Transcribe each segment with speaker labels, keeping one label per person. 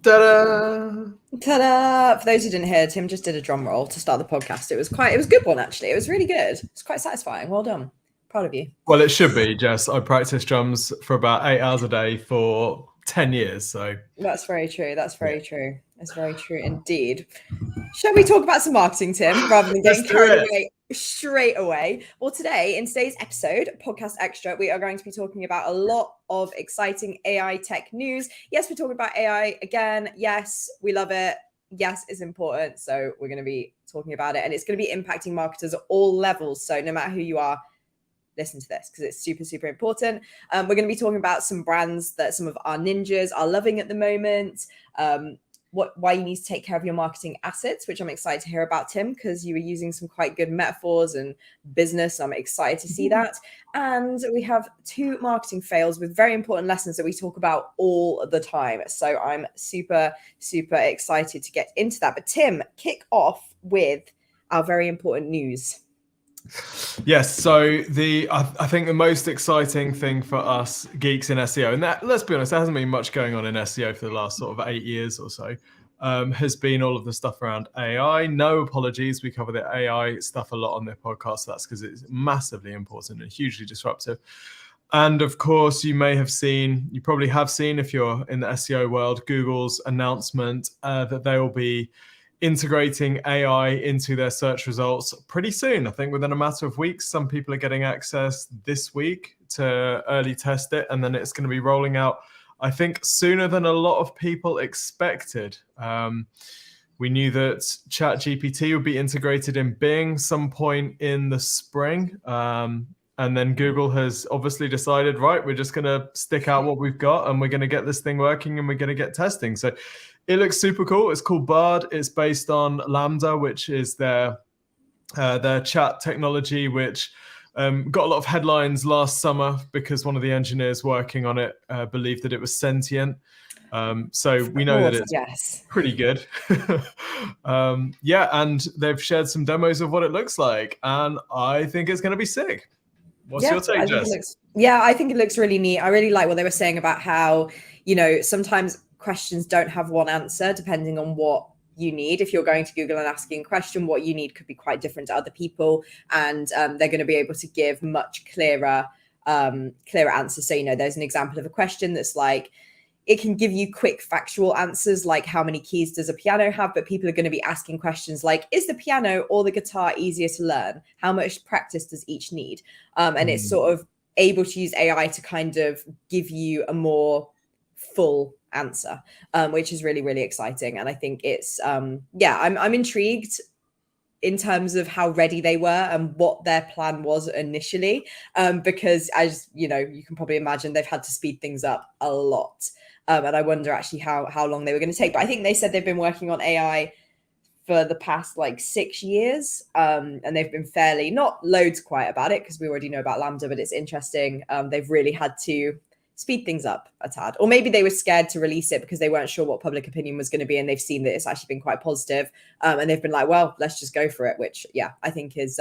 Speaker 1: Ta-da!
Speaker 2: Ta-da! For those who didn't hear, Tim just did a drum roll to start the podcast. It was a good one, actually. It was really good. It's quite satisfying. Well done. Proud of you.
Speaker 1: Well, it should be, Jess. I practice drums for about 8 hours a day for 10 years. So,
Speaker 2: That's very true. That's
Speaker 1: yeah.
Speaker 2: very true. That's very true indeed. Shall we talk about some marketing, Tim, rather than
Speaker 1: Let's
Speaker 2: getting
Speaker 1: do
Speaker 2: carried
Speaker 1: it.
Speaker 2: away straight away? Well, today, in today's episode, Podcast Extra, we are going to be talking about a lot of exciting AI tech news. Yes, we're talking about AI again. Yes, we love it. Yes, it's important. So we're going to be talking about it, and it's going to be impacting marketers at all levels. So no matter who you are, listen to this because it's super, super important. We're going to be talking about some brands that some of our ninjas are loving at the moment. Why you need to take care of your marketing assets, which I'm excited to hear about, Tim, because you were using some quite good metaphors and business. I'm excited to see that. And we have 2 marketing fails with very important lessons that we talk about all the time. So I'm super, super excited to get into that. But Tim, kick off with our very important news.
Speaker 1: Yes, so I think the most exciting thing for us geeks in SEO, and that, let's be honest, there hasn't been much going on in SEO for the last sort of 8 years or so, has been all of the stuff around AI. No apologies, we cover the AI stuff a lot on the podcast. So that's because it's massively important and hugely disruptive. And of course, you probably have seen, if you're in the SEO world, Google's announcement that they will be integrating AI into their search results pretty soon. I think within a matter of weeks. Some people are getting access this week to early test it, and then it's going to be rolling out, I think, sooner than a lot of people expected. We knew that ChatGPT would be integrated in Bing some point in the spring. And then Google has obviously decided, right, we're just going to stick out what we've got and we're going to get this thing working and we're going to get testing. So it looks super cool. It's called BARD. It's based on Lambda, which is their chat technology, which got a lot of headlines last summer because one of the engineers working on it believed that it was sentient. So we know that it's pretty good. And they've shared some demos of what it looks like. And I think it's going to be sick. What's your take, Jess?
Speaker 2: I think it looks really neat. I really like what they were saying about how, sometimes questions don't have one answer depending on what you need. If you're going to Google and asking a question, what you need could be quite different to other people. And they're going to be able to give much clearer answers. So, there's an example of a question that's like, it can give you quick factual answers like how many keys does a piano have, but people are going to be asking questions like, is the piano or the guitar easier to learn? How much practice does each need? And it's sort of able to use AI to kind of give you a more full answer, which is really, really exciting. And I think it's, I'm intrigued in terms of how ready they were and what their plan was initially, because as you can probably imagine, they've had to speed things up a lot. And I wonder actually how long they were going to take. But I think they said they've been working on AI for the past 6 years. And they've been fairly, not loads quiet about it because we already know about Lambda, but it's interesting. They've really had to speed things up a tad. Or maybe they were scared to release it because they weren't sure what public opinion was going to be. And they've seen that it's actually been quite positive. And they've been like, well, let's just go for it, which, I think is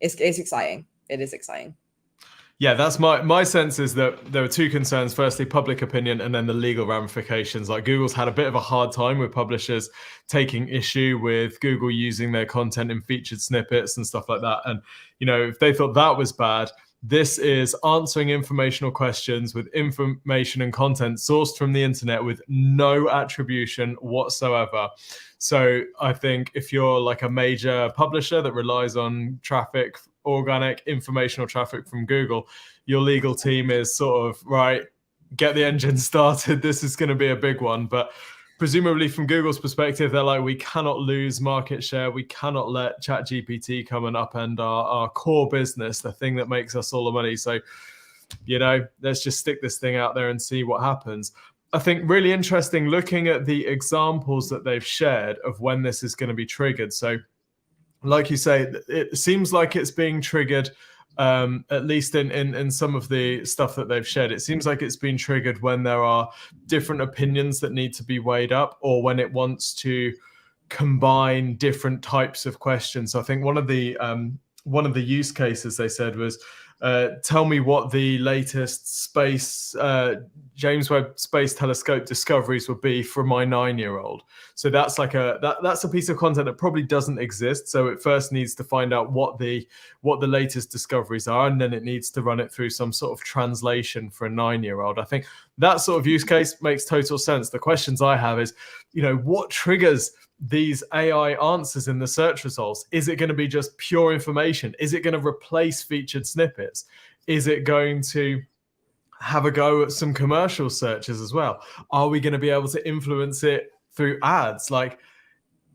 Speaker 2: it's exciting. It is exciting.
Speaker 1: Yeah, that's my sense is that there are 2 concerns. Firstly, public opinion, and then the legal ramifications. Like Google's had a bit of a hard time with publishers taking issue with Google using their content in featured snippets and stuff like that. And, if they thought that was bad, this is answering informational questions with information and content sourced from the internet with no attribution whatsoever. So I think if you're like a major publisher that relies on traffic, organic informational traffic from Google, your legal team is sort of, right, get the engine started. This is going to be a big one. But presumably from Google's perspective, they're like, we cannot lose market share. We cannot let ChatGPT come and upend our core business, the thing that makes us all the money. So, let's just stick this thing out there and see what happens. I think really interesting looking at the examples that they've shared of when this is going to be triggered. So like you say, it seems like it's being triggered, at least in some of the stuff that they've shared. It seems like it's been triggered when there are different opinions that need to be weighed up, or when it wants to combine different types of questions. So I think one of the use cases they said was, tell me what the latest space James Webb Space Telescope discoveries would be for my 9-year-old. So that's like that's a piece of content that probably doesn't exist. So it first needs to find out what the latest discoveries are, and then it needs to run it through some sort of translation for a 9-year-old. I think that sort of use case makes total sense. The questions I have is, what triggers these AI answers in the search results? Is it going to be just pure information? Is it going to replace featured snippets? Is it going to have a go at some commercial searches as well? Are we going to be able to influence it through ads? Like,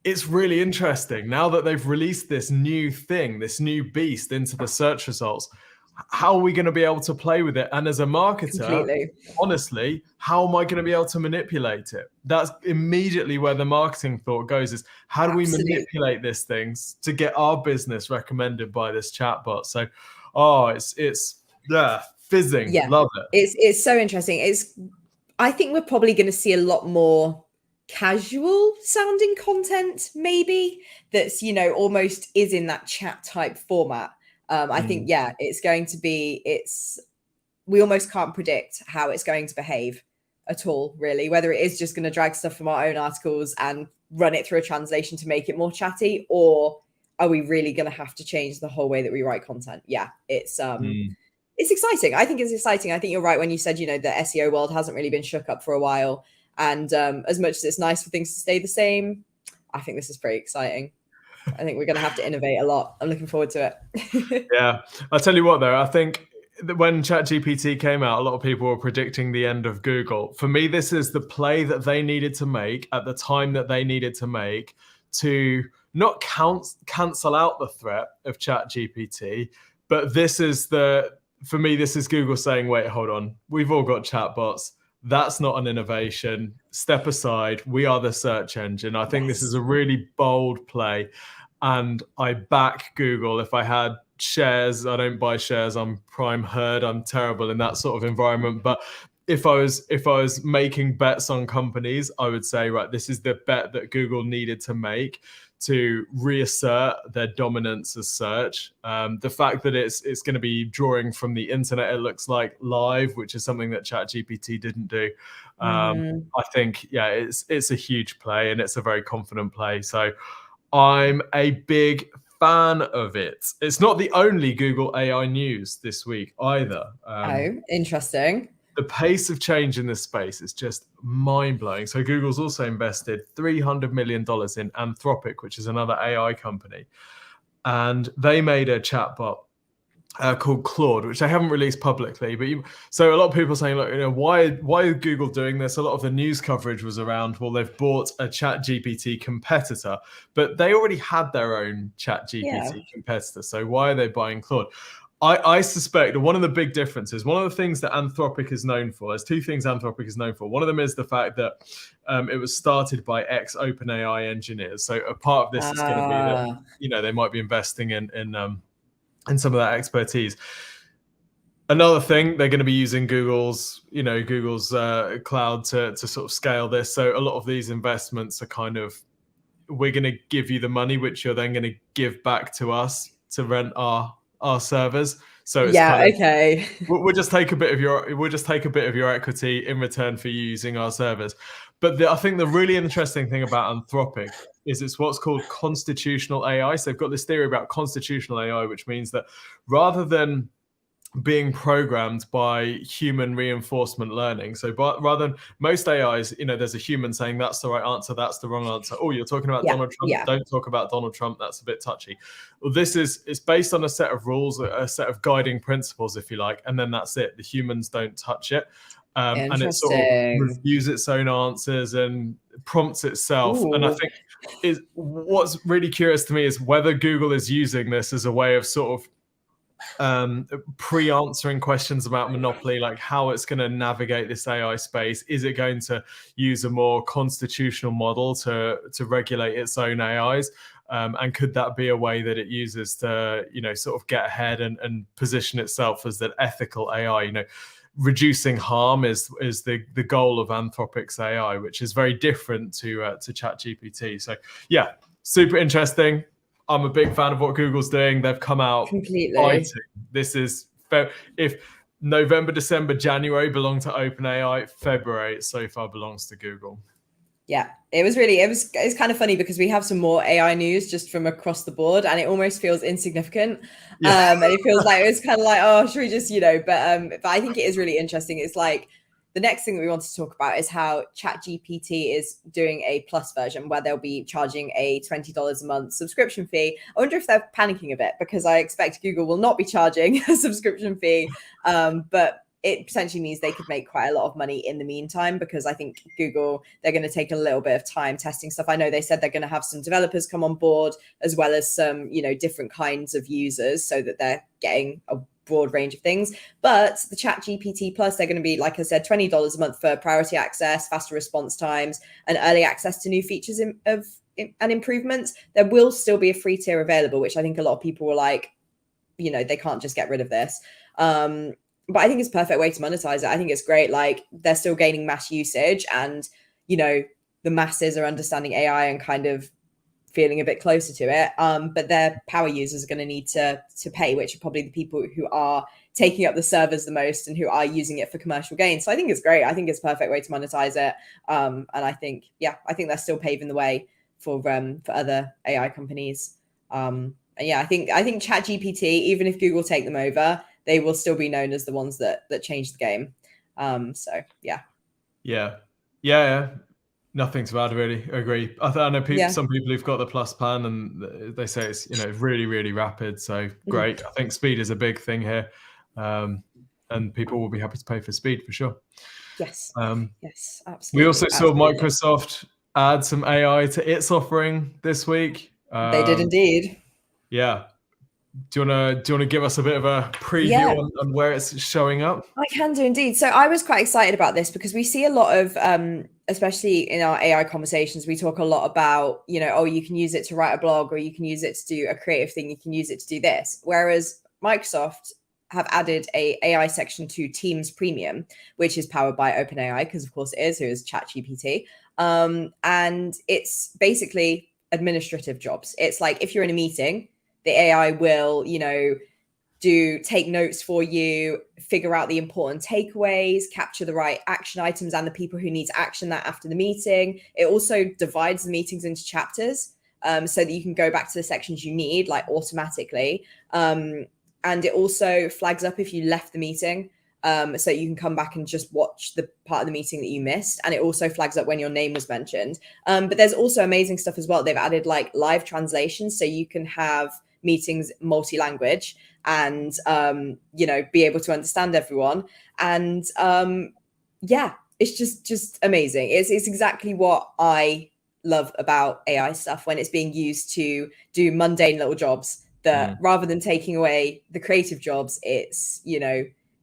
Speaker 1: it's really interesting now that they've released this new thing, this new beast into the search results. How are we going to be able to play with it? And as a marketer, honestly, how am I going to be able to manipulate it? That's immediately where the marketing thought goes, is how do we manipulate these things to get our business recommended by this chatbot? So, it's fizzing.
Speaker 2: Yeah,
Speaker 1: love it.
Speaker 2: It's so interesting. I think we're probably going to see a lot more casual sounding content, maybe, that's almost is in that chat type format. I think it's going to be, we almost can't predict how it's going to behave at all, really, whether it is just going to drag stuff from our own articles and run it through a translation to make it more chatty, or are we really going to have to change the whole way that we write content? It's exciting. I think it's exciting. I think you're right when you said, the SEO world hasn't really been shook up for a while. And as much as it's nice for things to stay the same, I think this is pretty exciting. I think we're going to have to innovate a lot. I'm looking forward to it.
Speaker 1: Yeah. I'll tell you what, though, I think that when ChatGPT came out, a lot of people were predicting the end of Google. For me, this is the play that they needed to make at the time that they needed to make to not cancel out the threat of ChatGPT, but for me, this is Google saying, wait, hold on. We've all got chatbots. That's not an innovation. Step aside. We are the search engine. I think this is a really bold play. And I back Google. If I had shares, I don't buy shares. I'm prime herd. I'm terrible in that sort of environment. But if I was making bets on companies, I would say, right, this is the bet that Google needed to make to reassert their dominance as search. The fact that it's going to be drawing from the internet, it looks like, live, which is something that ChatGPT didn't do. I think, it's a huge play, and it's a very confident play. So I'm a big fan of it. It's not the only Google AI news this week either.
Speaker 2: Interesting.
Speaker 1: The pace of change in this space is just mind-blowing. So Google's also invested $300 million in Anthropic, which is another AI company. And they made a chatbot called Claude, which they haven't released publicly. But so a lot of people are saying, look, why is Google doing this? A lot of the news coverage was around, well, they've bought a ChatGPT competitor, but they already had their own ChatGPT competitor. So why are they buying Claude? I suspect one of the big differences, one of the things that Anthropic is known for, there's two things Anthropic is known for. One of them is the fact that it was started by ex-OpenAI engineers. So a part of this is going to be that, they might be investing in some of that expertise. Another thing, they're going to be using Google's cloud to sort of scale this. So a lot of these investments are kind of, we're going to give you the money, which you're then going to give back to us to rent our servers. So it's we'll just take a bit of your equity in return for you using our servers. But I think the really interesting thing about Anthropic is it's what's called constitutional AI. So they've got this theory about constitutional AI, which means that rather than being programmed by human reinforcement learning. So rather than most AIs, there's a human saying that's the right answer, that's the wrong answer. Oh, you're talking about Donald Trump? Don't talk about Donald Trump. That's a bit touchy. Well, it's based on a set of rules, a set of guiding principles, if you like, and then that's it. The humans don't touch it. And it sort of reviews its own answers and prompts itself. Ooh. And I think what's really curious to me is whether Google is using this as a way of sort of pre-answering questions about monopoly, like how it's going to navigate this AI space. Is it going to use a more constitutional model to regulate its own AIs? And could that be a way that it uses to, sort of get ahead and position itself as that ethical AI? Reducing harm is the goal of Anthropic's AI, which is very different to ChatGPT. So yeah, super interesting. I'm a big fan of what Google's doing. They've come out
Speaker 2: completely
Speaker 1: fighting. This is fair. If November, December, January belong to OpenAI. February so far belongs to Google.
Speaker 2: Yeah, it's kind of funny because we have some more AI news just from across the board, and it almost feels insignificant.
Speaker 1: Yeah.
Speaker 2: And it feels like it's kind of like, oh, should we just, but I think it is really interesting. It's like the next thing that we want to talk about is how ChatGPT is doing a plus version where they'll be charging a $20 a month subscription fee. I wonder if they're panicking a bit because I expect Google will not be charging a subscription fee, but it potentially means they could make quite a lot of money in the meantime, because I think Google, they're going to take a little bit of time testing stuff. I know they said they're going to have some developers come on board as well as some, different kinds of users so that they're getting a broad range of things. But the ChatGPT Plus, they're going to be, like I said, $20 a month for priority access, faster response times, and early access to new features and improvements. There will still be a free tier available, which I think a lot of people were like, they can't just get rid of this. But I think it's a perfect way to monetize it. I think it's great. Like, they're still gaining mass usage, and, the masses are understanding AI and kind of feeling a bit closer to it. But their power users are going to need to pay, which are probably the people who are taking up the servers the most and who are using it for commercial gain. So I think it's great. I think it's a perfect way to monetize it. And I think they're still paving the way for other AI companies. And yeah, I think ChatGPT, even if Google take them over, they will still be known as the ones that changed the game. So yeah.
Speaker 1: Yeah. Nothing to add, really. Agree. I know some people who've got the Plus plan, and they say it's really, really rapid. So great. I think speed is a big thing here, and people will be happy to pay for speed for sure.
Speaker 2: Yes. Yes, absolutely.
Speaker 1: We also saw Microsoft add some AI to its offering this week.
Speaker 2: They did indeed.
Speaker 1: Yeah. Do you want to give us a bit of a preview on where it's showing up?
Speaker 2: I can do indeed. So I was quite excited about this because we see a lot of, especially in our AI conversations, we talk a lot about, you can use it to write a blog, or you can use it to do a creative thing. You can use it to do this. Whereas Microsoft have added a AI section to Teams Premium, which is powered by OpenAI, because of course it is, who is ChatGPT. And it's basically administrative jobs. It's like if you're in a meeting, the AI will, take notes for you, figure out the important takeaways, capture the right action items and the people who need to action that after the meeting. It also divides the meetings into chapters, so that you can go back to the sections you need, like automatically. And it also flags up if you left the meeting, so you can come back and just watch the part of the meeting that you missed. And it also flags up when your name was mentioned. But there's also amazing stuff as well. They've added like live translations, so you can have meetings multi-language and be able to understand everyone. And it's just amazing. It's exactly what I love about AI stuff, when it's being used to do mundane little jobs that rather than taking away the creative jobs, it's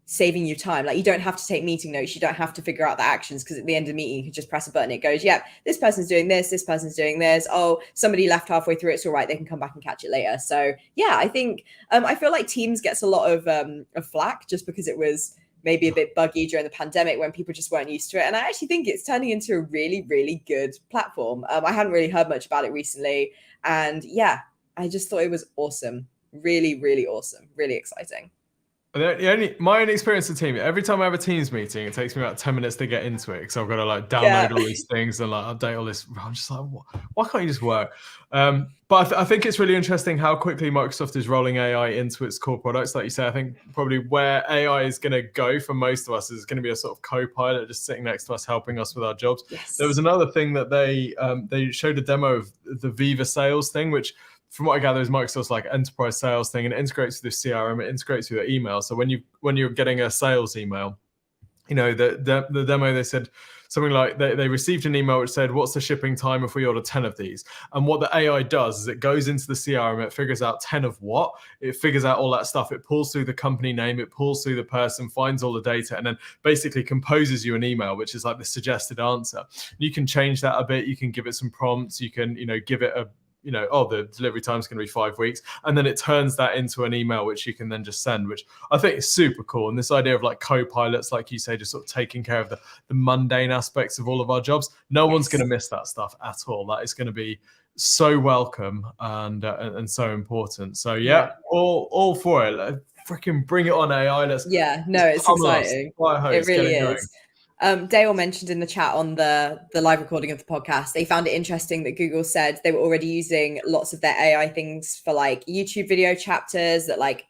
Speaker 2: saving you time. Like, you don't have to take meeting notes, you don't have to figure out the actions, because at the end of the meeting you can just press a button, it goes, this person's doing this person's doing this, oh, somebody left halfway through, it's all right, they can come back and catch it later. So yeah, I think I feel like Teams gets a lot of flack just because it was maybe a bit buggy during the pandemic when people just weren't used to it, and I actually think it's turning into a really, really good platform. I hadn't really heard much about it recently, and I just thought it was awesome. Really, really awesome. Really exciting.
Speaker 1: My only experience with Teams, every time I have a Teams meeting, it takes me about 10 minutes to get into it, because I've got to like download all these things and like update all this. I'm just like, why can't you just work? But I think it's really interesting how quickly Microsoft is rolling AI into its core products. Like you say, I think probably where AI is going to go for most of us is going to be a sort of co-pilot just sitting next to us, helping us with our jobs.
Speaker 2: Yes.
Speaker 1: There was another thing that they showed a demo of the Viva Sales thing, which, from what I gather, is Microsoft's like enterprise sales thing, and it integrates with the CRM, it integrates with your email. So when you're getting a sales email, the demo, they said something like they received an email which said, what's the shipping time if we order 10 of these? And what the AI does is it goes into the CRM, it figures out 10 of what, it figures out all that stuff, it pulls through the company name, it pulls through the person, finds all the data, and then basically composes you an email, which is like the suggested answer. You can change that a bit, you can give it some prompts, you can give it a the delivery time is going to be 5 weeks. And then it turns that into an email, which you can then just send, which I think is super cool. And this idea of like co-pilots, like you say, just sort of taking care of the mundane aspects of all of our jobs. No one's going to miss that stuff at all. That is going to be so welcome and so important. So all for it. freaking bring it on AI. Let's
Speaker 2: it's
Speaker 1: pummel us.
Speaker 2: exciting.
Speaker 1: Fire hose,
Speaker 2: It really
Speaker 1: get it
Speaker 2: is. Dale mentioned in the chat on the live recording of the podcast, they found it interesting that Google said they were already using lots of their AI things for like YouTube video chapters that like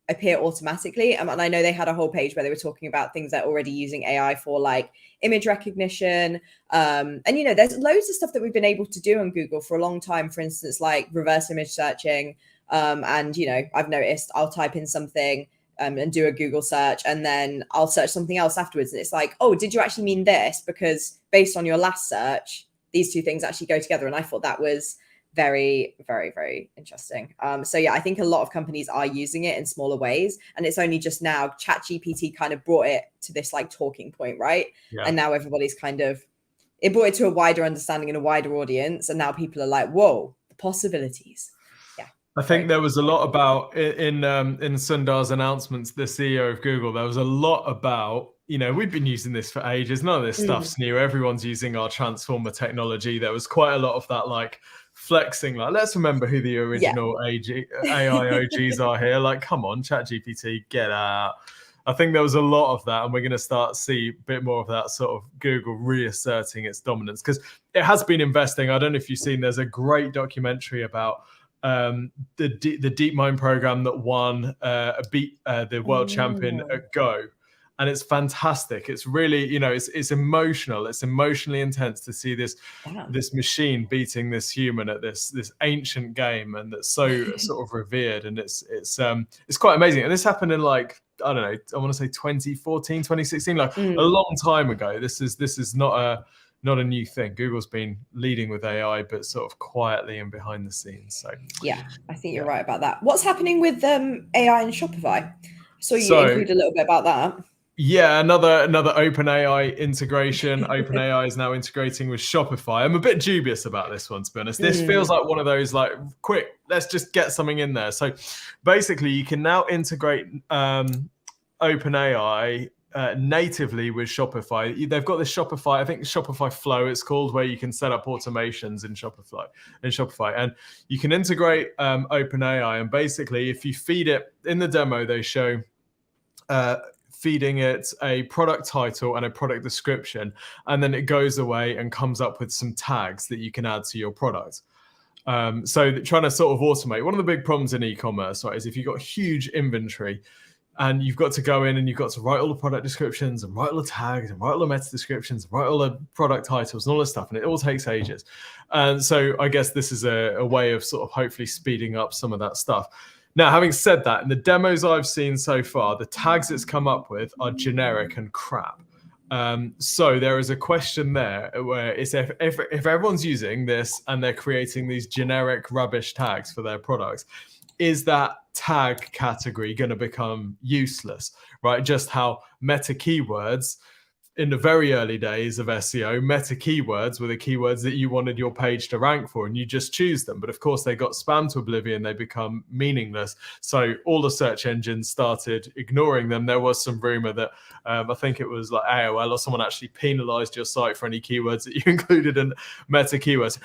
Speaker 2: appear automatically. And I know they had a whole page where they were talking about things that are already using AI for like image recognition. And, you know, there's loads of stuff that we've been able to do on Google for a long time. For instance, like reverse image searching. And, you know, I've noticed I'll type in something and do a Google search, and then I'll search something else afterwards. And it's like, oh, did you actually mean this? Because based on your last search, these two things actually go together. And I thought that was very, very, very interesting. So yeah, I think a lot of companies are using it in smaller ways, and it's only just now ChatGPT kind of brought it to this like talking point, right?
Speaker 1: Yeah.
Speaker 2: And now everybody's kind of, it brought it to a wider understanding and a wider audience, and now people are like, whoa, the possibilities.
Speaker 1: I think there was a lot about in Sundar's announcements, the CEO of Google. There was a lot about, you know, we've been using this for ages. None of this stuff's new. Everyone's using our transformer technology. There was quite a lot of that, like flexing, like let's remember who the original AI OGs are here. Like, come on, ChatGPT, get out. I think there was a lot of that, and we're going to start to see a bit more of that sort of Google reasserting its dominance, because it has been investing. I don't know if you've seen, there's a great documentary about the DeepMind program that won the world champion at Go, and it's fantastic. It's really, you know, it's emotional. It's emotionally intense to see this machine beating this human at this ancient game, and that's so sort of revered, and it's quite amazing. And this happened in like, I don't know, I want to say 2014, 2016, like a long time ago. This is not a new thing. Google's been leading with AI, but sort of quietly and behind the scenes. So
Speaker 2: yeah, I think you're right about that. What's happening with AI and Shopify? So you include a little bit about that.
Speaker 1: Yeah, another OpenAI integration. OpenAI is now integrating with Shopify. I'm a bit dubious about this one, to be honest. This feels like one of those, like, quick, let's just get something in there. So basically, you can now integrate OpenAI natively with Shopify. They've got this Shopify, I think Shopify Flow it's called, where you can set up automations in Shopify, and you can integrate OpenAI. And basically, if you feed it in the demo, they show feeding it a product title and a product description, and then it goes away and comes up with some tags that you can add to your product. So trying to sort of automate. One of the big problems in e-commerce, right, is if you've got huge inventory and you've got to go in and you've got to write all the product descriptions and write all the tags and write all the meta descriptions, and write all the product titles and all this stuff, and it all takes ages. And so I guess this is a way of sort of hopefully speeding up some of that stuff. Now, having said that, in the demos I've seen so far, the tags it's come up with are generic and crap. So there is a question there where it's if everyone's using this and they're creating these generic rubbish tags for their products, is that tag category going to become useless, right? Just how meta keywords in the very early days of SEO, meta keywords were the keywords that you wanted your page to rank for, and you just choose them. But of course, they got spammed to oblivion. They become meaningless. So all the search engines started ignoring them. There was some rumor that I think it was like AOL or someone actually penalized your site for any keywords that you included in meta keywords.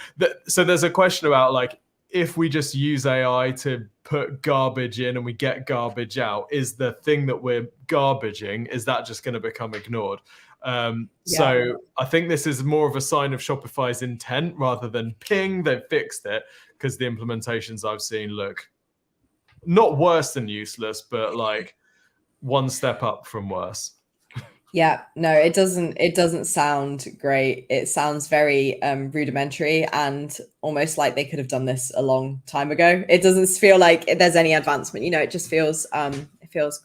Speaker 1: So there's a question about, like, if we just use AI to put garbage in and we get garbage out, is the thing that we're garbaging, is that just going to become ignored? So I think this is more of a sign of Shopify's intent rather than ping, they've fixed it, because the implementations I've seen look not worse than useless, but like one step up from worse.
Speaker 2: Yeah, no, it doesn't sound great. It sounds very rudimentary and almost like they could have done this a long time ago. It doesn't feel like there's any advancement, you know, it just feels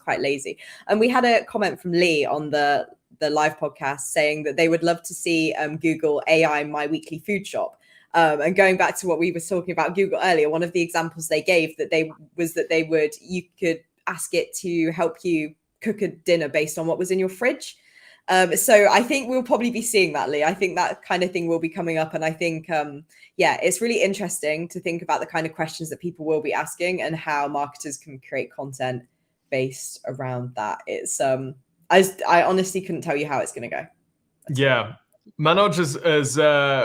Speaker 2: quite lazy. And we had a comment from Lee on the live podcast saying that they would love to see Google AI My Weekly Food Shop. And going back to what we were talking about Google earlier, one of the examples they gave you could ask it to help you cook a dinner based on what was in your fridge. So I think we'll probably be seeing that, Lee. I think that kind of thing will be coming up. And I think, it's really interesting to think about the kind of questions that people will be asking and how marketers can create content based around that. It's, I honestly couldn't tell you how it's going to go.
Speaker 1: Yeah. Manoj has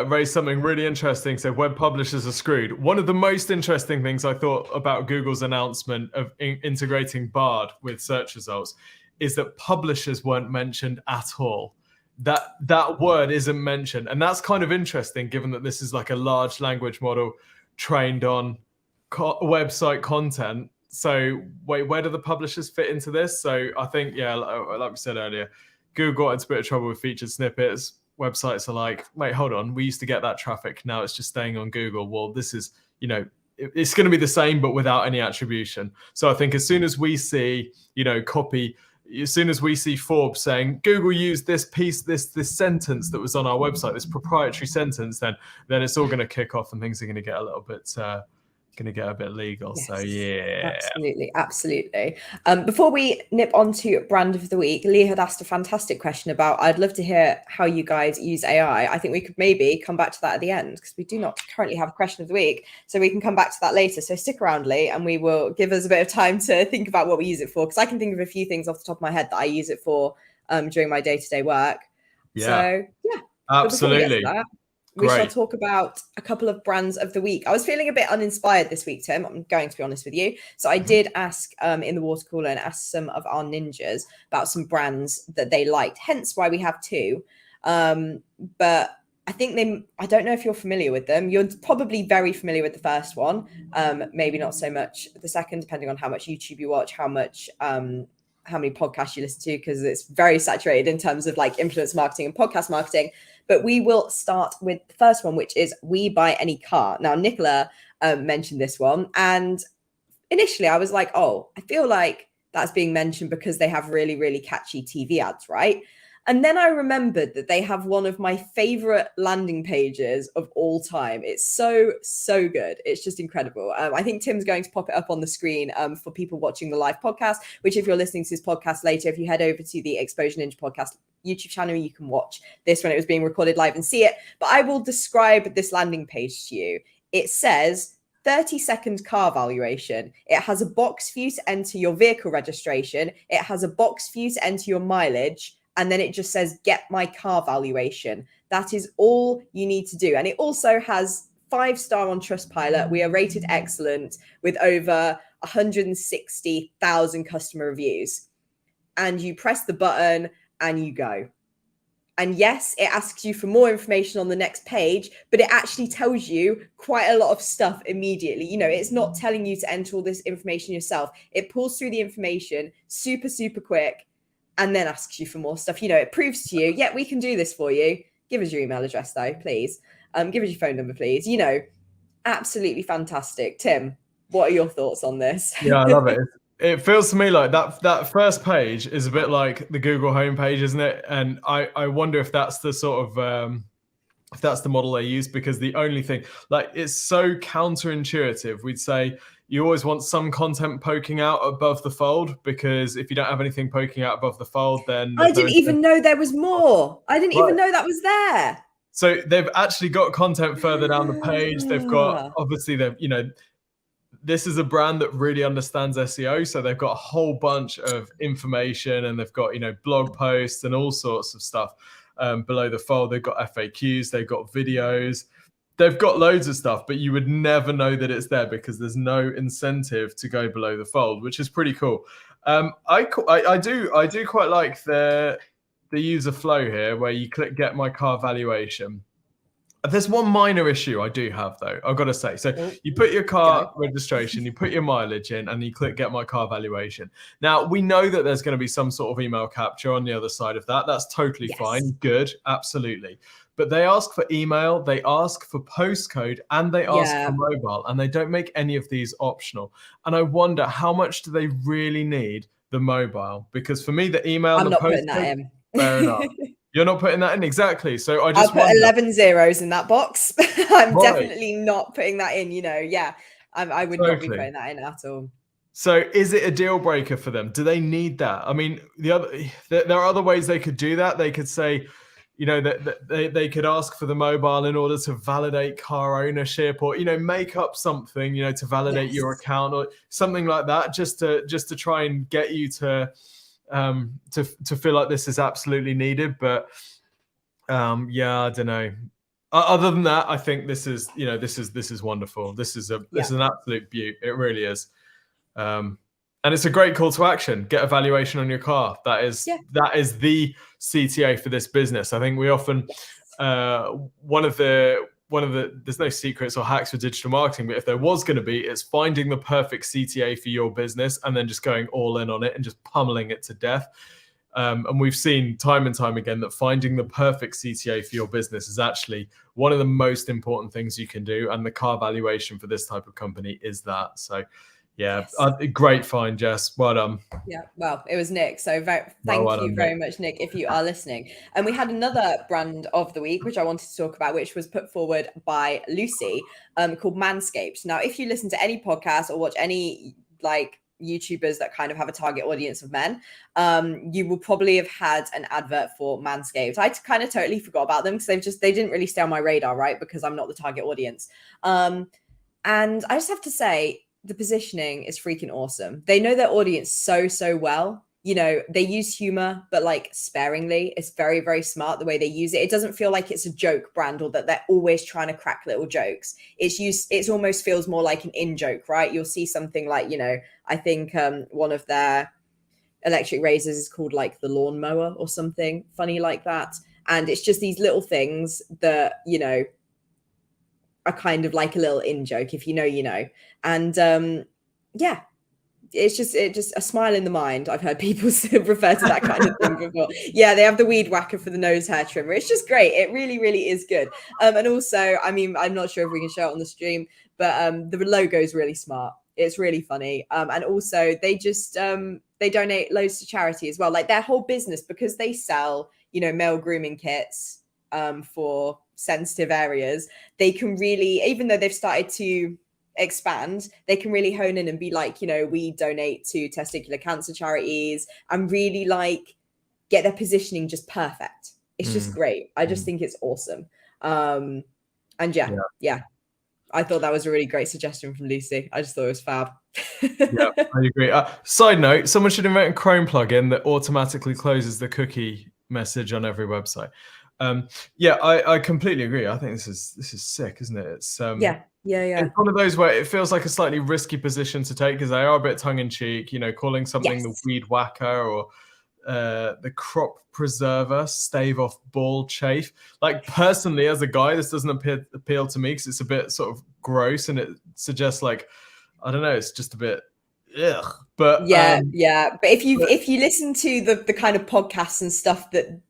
Speaker 1: raised something really interesting. So web publishers are screwed. One of the most interesting things I thought about Google's announcement of integrating BARD with search results is that publishers weren't mentioned at all. That word isn't mentioned. And that's kind of interesting given that this is like a large language model trained on website content. So wait, where do the publishers fit into this? So I think, yeah, like we said earlier, Google got into a bit of trouble with featured snippets. Websites are like, wait, hold on, we used to get that traffic. Now it's just staying on Google. Well, this is, it's going to be the same, but without any attribution. So I think as soon as we see, copy, as soon as we see Forbes saying Google used this piece, this sentence that was on our website, this proprietary sentence, then it's all going to kick off and things are going to get a little bit legal. Yes, so yeah,
Speaker 2: absolutely. Before we nip on to brand of the week, Lee had asked a fantastic question about, I'd love to hear how you guys use AI. I think we could maybe come back to that at the end because we do not currently have a question of the week, so we can come back to that later. So stick around, Lee, and we will give us a bit of time to think about what we use it for, because I can think of a few things off the top of my head that I use it for during my day-to-day work. So yeah,
Speaker 1: absolutely.
Speaker 2: We shall talk about a couple of brands of the week. I was feeling a bit uninspired this week, Tim. I'm going to be honest with you. So I did ask in the water cooler and ask some of our ninjas about some brands that they liked, hence why we have two. But I think I don't know if you're familiar with them. You're probably very familiar with the first one. Maybe not so much the second, depending on how much YouTube you watch, how many podcasts you listen to, because it's very saturated in terms of like influence marketing and podcast marketing. But we will start with the first one, which is We Buy Any Car. Now, Nicola mentioned this one. And initially I was like, oh, I feel like that's being mentioned because they have really, really catchy TV ads, right? And then I remembered that they have one of my favorite landing pages of all time. It's so, so good. It's just incredible. I think Tim's going to pop it up on the screen for people watching the live podcast, which if you're listening to this podcast later, if you head over to the Exposure Ninja podcast YouTube channel, you can watch this when it was being recorded live and see it. But I will describe this landing page to you. It says 30-second car valuation. It has a box for you to enter your vehicle registration. It has a box for you to enter your mileage. And then it just says, get my car valuation. That is all you need to do. And it also has 5-star on Trustpilot. We are rated excellent with over 160,000 customer reviews. And you press the button and you go. And yes, it asks you for more information on the next page, but it actually tells you quite a lot of stuff immediately. It's not telling you to enter all this information yourself. It pulls through the information super, super quick and then asks you for more stuff. It proves to you, yeah, we can do this for you. Give us your email address though, please. Give us your phone number, please. Absolutely fantastic. Tim, what are your thoughts on this?
Speaker 1: Yeah, I love it. It feels to me like that first page is a bit like the Google homepage, isn't it? And I wonder if that's the sort of if that's the model they use, because the only thing, like, it's so counterintuitive. We'd say you always want some content poking out above the fold, because if you don't have anything poking out above the fold, then
Speaker 2: I didn't even know there was more. I didn't even know that was there.
Speaker 1: So they've actually got content further down the page. They've got, obviously, this is a brand that really understands SEO. So they've got a whole bunch of information, and they've got, blog posts and all sorts of stuff below the fold. They've got FAQs, they've got videos, they've got loads of stuff, but you would never know that it's there because there's no incentive to go below the fold, which is pretty cool. I do quite like the user flow here, where you click Get My Car Valuation. There's one minor issue I do have, though, I've got to say. So you put your car registration, you put your mileage in, and you click Get My Car Valuation. Now, we know that there's going to be some sort of email capture on the other side of that. That's totally fine. Good. Absolutely. But they ask for email, they ask for postcode, and they ask for mobile, and they don't make any of these optional. And I wonder, how much do they really need the mobile? Because for me, the email and the postcode,
Speaker 2: putting that in.
Speaker 1: Fair enough. You're not putting that in? Exactly. So I just
Speaker 2: I'll put 11 zeros in that box. I'm definitely not putting that in, I would not be putting that in at all.
Speaker 1: So is it a deal breaker for them? Do they need that? I mean, there are other ways they could do that. They could say, that they could ask for the mobile in order to validate car ownership, or, make up something, to validate your account or something like that, just to try and get you to feel like this is absolutely needed. But Yeah, I don't know. Other than that, I think this is wonderful. This is an absolute beaut. It really is. And it's a great call to action. Get a valuation on your car. That is the CTA for this business. I think we often one of the there's no secrets or hacks for digital marketing, but if there was going to be, it's finding the perfect CTA for your business and then just going all in on it and just pummeling it to death. And we've seen time and time again that finding the perfect CTA for your business is actually one of the most important things you can do. And the car valuation for this type of company is that. So, yeah, great find, Jess. Well done.
Speaker 2: Yeah, well, it was Nick. So thank you very much, Nick, if you are listening. And we had another brand of the week, which I wanted to talk about, which was put forward by Lucy, called Manscaped. Now, if you listen to any podcast or watch any like YouTubers that kind of have a target audience of men, you will probably have had an advert for Manscaped. I kind of totally forgot about them because they didn't really stay on my radar, right? Because I'm not the target audience. And I just have to say, the positioning is freaking awesome. They know their audience so well. You know, they use humor, but like sparingly. It's very, very smart the way they use it. It doesn't feel like it's a joke brand or that they're always trying to crack little jokes. It almost feels more like an in-joke, right? You'll see something like, you know, I think one of their electric razors is called like the lawnmower or something funny like that. And it's just these little things that, you know, are kind of like a little in joke. If you know, you know. And yeah, it's just a smile in the mind. I've heard people refer to that kind of thing before. Yeah, they have the weed whacker for the nose hair trimmer. It's just great. It really, really is good. And also, I mean, I'm not sure if we can show it on the stream, but the logo is really smart. It's really funny. And also they just they donate loads to charity as well. Like their whole business, because they sell, you know, male grooming kits for sensitive areas, they can really, even though they've started to expand, they can really hone in and be like, you know, we donate to testicular cancer charities and really like get their positioning just perfect. It's just great. I just think it's awesome. And yeah, I thought that was a really great suggestion from Lucy. I just thought it was fab.
Speaker 1: Yeah, I agree. Side note, someone should invent a Chrome plugin that automatically closes the cookie message on every website. Yeah, I completely agree. I think this is sick, isn't it? It's
Speaker 2: yeah.
Speaker 1: It's one of those where it feels like a slightly risky position to take because they are a bit tongue in cheek, you know, calling something the weed whacker or the crop preserver, stave off ball chafe. Like personally, as a guy, this doesn't appeal to me because it's a bit sort of gross and it suggests like, I don't know, it's just a bit ugh. But
Speaker 2: yeah. But if you listen to the kind of podcasts and stuff that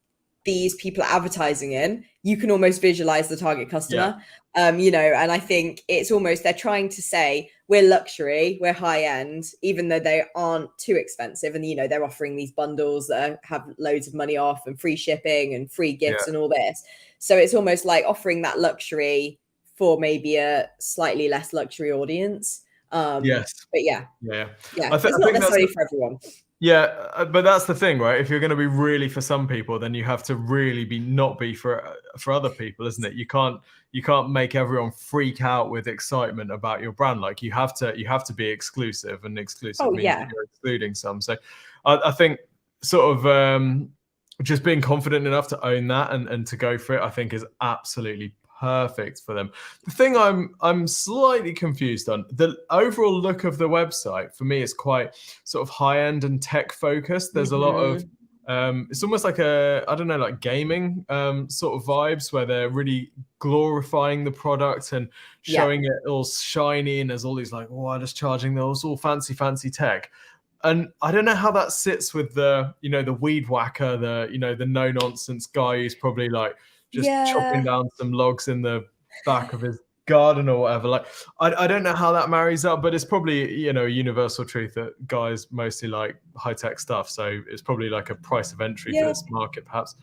Speaker 2: these people are advertising in, you can almost visualize the target customer. You know, and I think it's almost, they're trying to say we're luxury, we're high end, even though they aren't too expensive. And, you know, they're offering these bundles that have loads of money off and free shipping and free gifts and all this. So it's almost like offering that luxury for maybe a slightly less luxury audience. But yeah, it's not necessarily for everyone.
Speaker 1: Yeah, but that's the thing, right? If you're going to be really for some people, then you have to really not be for other people, isn't it? You can't make everyone freak out with excitement about your brand. Like you have to be exclusive, and exclusive means you're excluding some. So I think sort of just being confident enough to own that and to go for it, I think is absolutely perfect for them. The thing I'm slightly confused on, the overall look of the website for me is quite sort of high end and tech focused. There's a lot of it's almost like like gaming sort of vibes where they're really glorifying the product and showing it all shiny and there's all these like, oh, I'm just charging those all fancy tech. And I don't know how that sits with the, you know, the weed whacker, the, you know, the no nonsense guy who's probably like just chopping down some logs in the back of his garden or whatever. Like, I don't know how that marries up, but it's probably, you know, a universal truth that guys mostly like high tech stuff. So it's probably like a price of entry for this market, perhaps.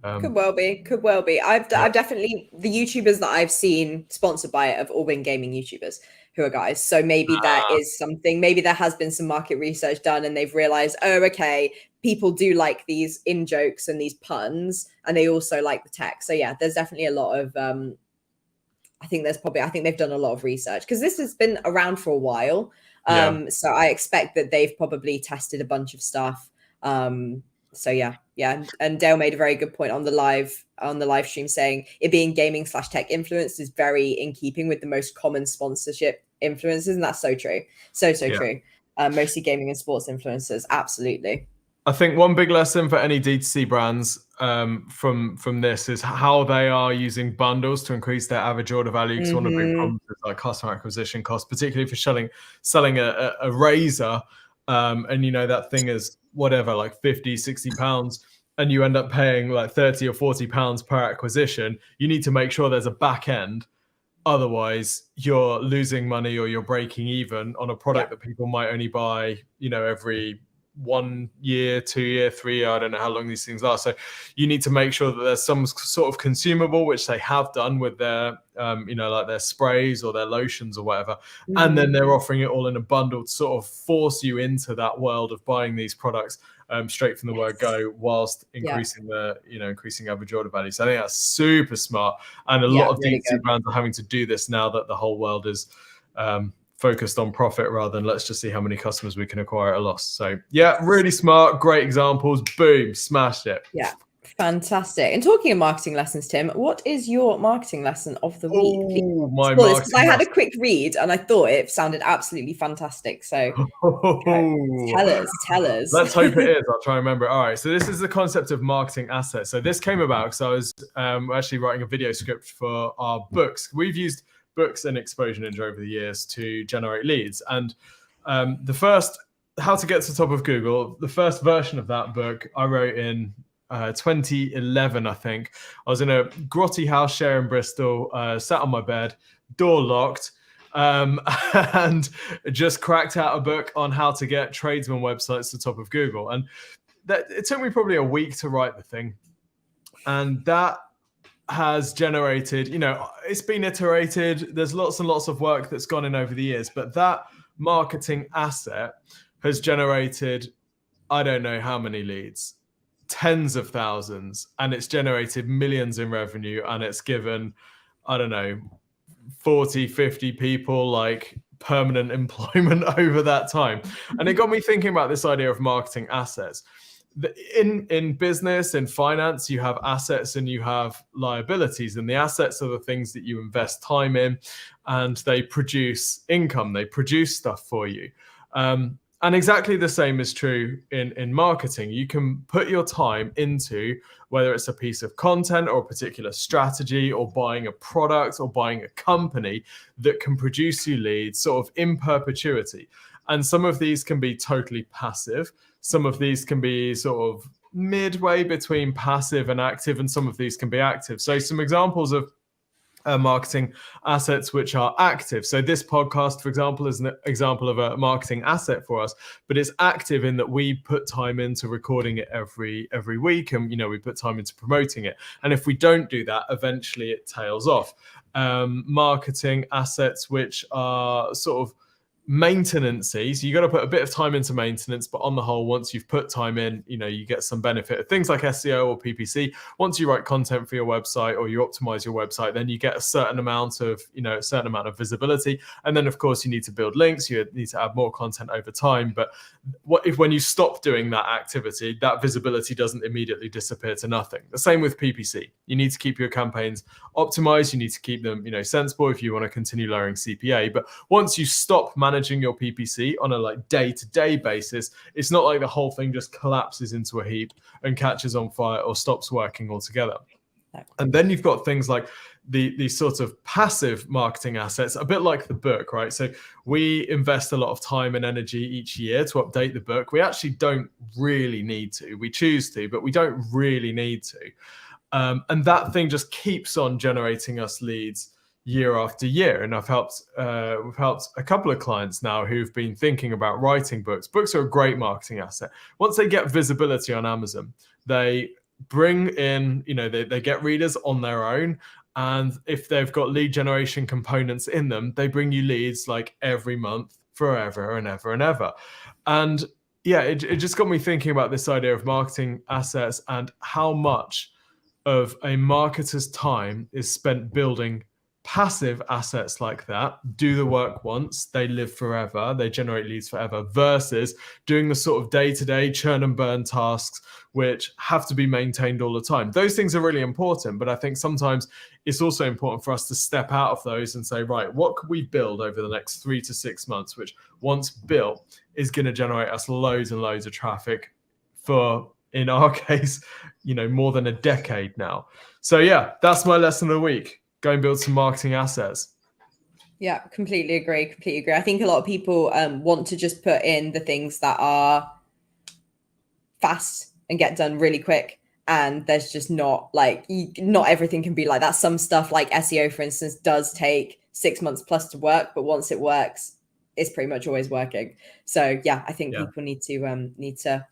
Speaker 2: Could well be. I've definitely, the YouTubers that I've seen sponsored by it have all been gaming YouTubers who are guys. So maybe that is something, maybe there has been some market research done and they've realized, oh, okay, people do like these in jokes and these puns and they also like the tech. So yeah, there's definitely a lot of, I think they've done a lot of research because this has been around for a while. So I expect that they've probably tested a bunch of stuff. So yeah, Yeah, and Dale made a very good point on the live stream, saying it being gaming/tech influence is very in keeping with the most common sponsorship influences, and that's so true. So
Speaker 1: Yeah.
Speaker 2: true. Mostly gaming and sports influencers, absolutely.
Speaker 1: I think one big lesson for any D2C brands from this is how they are using bundles to increase their average order value. Because one of the big problems is like customer acquisition costs, particularly for selling a razor, and you know that thing is whatever, like 50, 60 pounds, and you end up paying like 30 or 40 pounds per acquisition. You need to make sure there's a back end. Otherwise, you're losing money or you're breaking even on a product that people might only buy, you know, every 1 year, 2 year, 3 year. I don't know how long these things are. So you need to make sure that there's some sort of consumable, which they have done with their, you know, like their sprays or their lotions or whatever. And then they're offering it all in a bundle to sort of force you into that world of buying these products straight from the word go, whilst increasing increasing average order value. So I think that's super smart. And a lot of
Speaker 2: really
Speaker 1: D2C brands are having to do this now that the whole world is focused on profit rather than let's just see how many customers we can acquire at a loss. So yeah, really smart, great examples. Boom, smashed it.
Speaker 2: Yeah, fantastic. And talking of marketing lessons, Tim, what is your marketing lesson of the week?
Speaker 1: Oh, my marketing
Speaker 2: I had a quick read and I thought it sounded absolutely fantastic. So tell us.
Speaker 1: Let's hope it is. I'll try and remember it. All right. So this is the concept of marketing assets. So this came about because I was actually writing a video script for our books. We've used books and Exposure Ninja over the years to generate leads. And the first, How to Get to the Top of Google, the first version of that book I wrote in 2011, I think. I was in a grotty house share in Bristol, sat on my bed, door locked, and just cracked out a book on how to get tradesman websites to the top of Google. And it took me probably a week to write the thing. And that has generated, you know, it's been iterated. There's lots and lots of work that's gone in over the years, but that marketing asset has generated, I don't know how many leads, tens of thousands, and it's generated millions in revenue, and it's given, I don't know, 40, 50 people like permanent employment over that time. And it got me thinking about this idea of marketing assets. In business, in finance, you have assets and you have liabilities, and the assets are the things that you invest time in, and they produce income, they produce stuff for you. And exactly the same is true in marketing. You can put your time into whether it's a piece of content or a particular strategy or buying a product or buying a company that can produce you leads sort of in perpetuity. And some of these can be totally passive. Some of these can be sort of midway between passive and active, and some of these can be active. So some examples of marketing assets which are active. So this podcast, for example, is an example of a marketing asset for us, but it's active in that we put time into recording it every week, and you know, we put time into promoting it. And if we don't do that, eventually it tails off. Marketing assets which are sort of maintenance-y, so you got to put a bit of time into maintenance, but on the whole, once you've put time in, you know, you get some benefit. Things like SEO or PPC, once you write content for your website or you optimize your website, then you get a certain amount of visibility. And then of course you need to build links, you need to add more content over time. But when you stop doing that activity, that visibility doesn't immediately disappear to nothing. The same with PPC. You need to keep your campaigns optimized, you need to keep them, you know, sensible if you want to continue lowering CPA. But once you stop managing your PPC on a like day-to-day basis, it's not like the whole thing just collapses into a heap and catches on fire or stops working altogether. And then you've got things like these sort of passive marketing assets, a bit like the book, right? So we invest a lot of time and energy each year to update the book. We actually don't really need to. We choose to, but we don't really need to. And that thing just keeps on generating us leads year after year. And we've helped a couple of clients now who've been thinking about writing books. Books are a great marketing asset. Once they get visibility on Amazon, they bring in, you know, they get readers on their own. And if they've got lead generation components in them, they bring you leads like every month, forever and ever and ever. And yeah, it just got me thinking about this idea of marketing assets and how much of a marketer's time is spent building passive assets like that do the work once, they live forever, they generate leads forever, versus doing the sort of day-to-day churn and burn tasks which have to be maintained all the time. Those things are really important, but I think sometimes it's also important for us to step out of those and say, right, what could we build over the next 3 to 6 months, which once built is going to generate us loads and loads of traffic for, in our case, more than a decade now. So yeah, that's my lesson of the week. Go and build some marketing assets.
Speaker 2: Yeah, completely agree. I think a lot of people want to just put in the things that are fast and get done really quick. And there's just not everything can be like that. Some stuff like SEO, for instance, does take 6 months plus to work, but once it works, it's pretty much always working. So yeah, I think people need to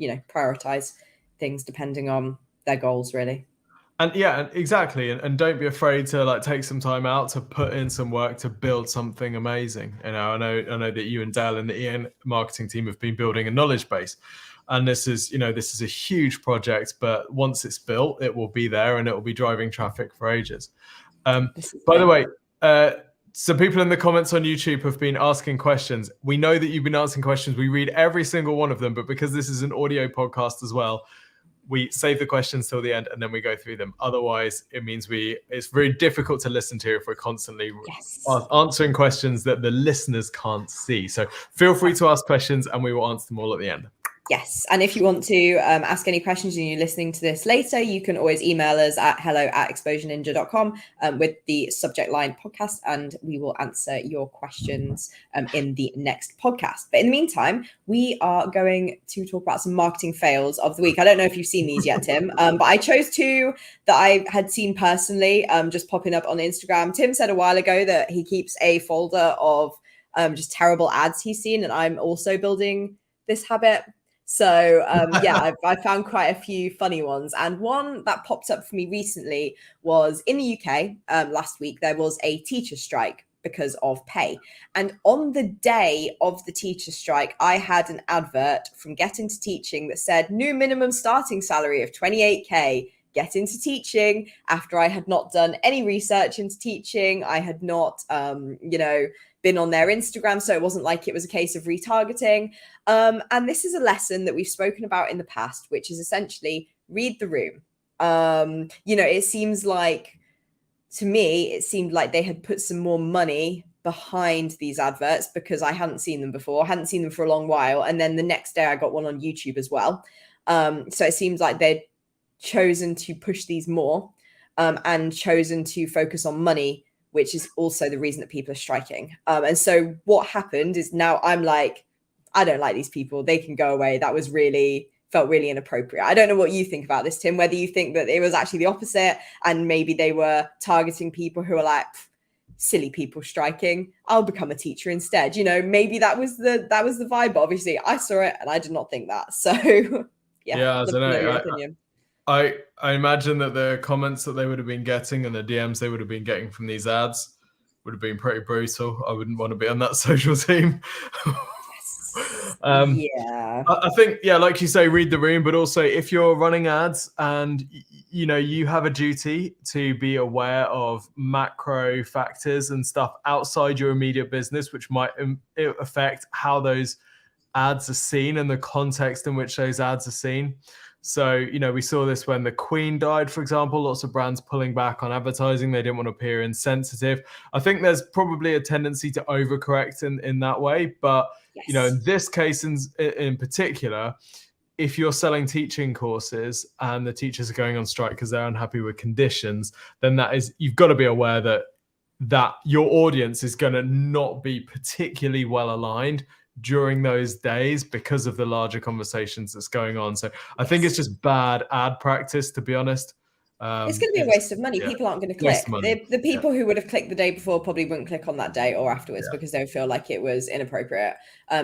Speaker 2: prioritize things depending on their goals, really.
Speaker 1: And yeah, exactly. And don't be afraid to take some time out to put in some work to build something amazing. I know that you and Dale and the EN marketing team have been building a knowledge base. And this is a huge project, but once it's built, it will be there and it will be driving traffic for ages. By the way, some people in the comments on YouTube have been asking questions. We know that you've been asking questions. We read every single one of them, but because this is an audio podcast as well, we save the questions till the end and then we go through them. Otherwise, it means it's very difficult to listen to if we're constantly answering questions that the listeners can't see. So feel free to ask questions and we will answer them all at the end.
Speaker 2: Yes. And if you want to ask any questions and you're listening to this later, you can always email us at hello@exposureninja.com with the subject line podcast, and we will answer your questions in the next podcast. But in the meantime, we are going to talk about some marketing fails of the week. I don't know if you've seen these yet, Tim, but I chose two that I had seen personally just popping up on Instagram. Tim said a while ago that he keeps a folder of just terrible ads he's seen, and I'm also building this habit. So I found quite a few funny ones. And one that popped up for me recently was in the UK last week, there was a teacher strike because of pay. And on the day of the teacher strike, I had an advert from Get Into Teaching that said new minimum starting salary of 28K. Get into teaching. After I had not done any research into teaching, I had not, been on their Instagram. So it wasn't like it was a case of retargeting. And this is a lesson that we've spoken about in the past, which is essentially read the room. It seems like, to me, it seemed like they had put some more money behind these adverts because I hadn't seen them before. I hadn't seen them for a long while. And then the next day I got one on YouTube as well. So it seems like they'd chosen to push these more and chosen to focus on money, which is also the reason that people are striking. And so what happened is now I'm like, I don't like these people. They can go away. That felt really inappropriate. I don't know what you think about this, Tim, whether you think that it was actually the opposite and maybe they were targeting people who are like, silly people striking. I'll become a teacher instead. Maybe that was the vibe. But obviously I saw it and I did not think that. So
Speaker 1: yeah, I don't know. Your opinion. I imagine that the comments that they would have been getting and the DMs they would have been getting from these ads would have been pretty brutal. I wouldn't want to be on that social team. I think, like you say, read the room, but also if you're running ads and you have a duty to be aware of macro factors and stuff outside your immediate business, which might affect how those ads are seen and the context in which those ads are seen. So, we saw this when the Queen died, for example, lots of brands pulling back on advertising. They didn't want to appear insensitive. I think there's probably a tendency to overcorrect in that way. But, in this case in particular, if you're selling teaching courses and the teachers are going on strike because they're unhappy with conditions, then you've got to be aware that your audience is going to not be particularly well aligned during those days because of the larger conversations that's going on. So I think it's just bad ad practice, to be honest.
Speaker 2: It's going to be a waste of money. People aren't going to click. The people who would have clicked the day before probably wouldn't click on that day or afterwards because they would feel like it was inappropriate.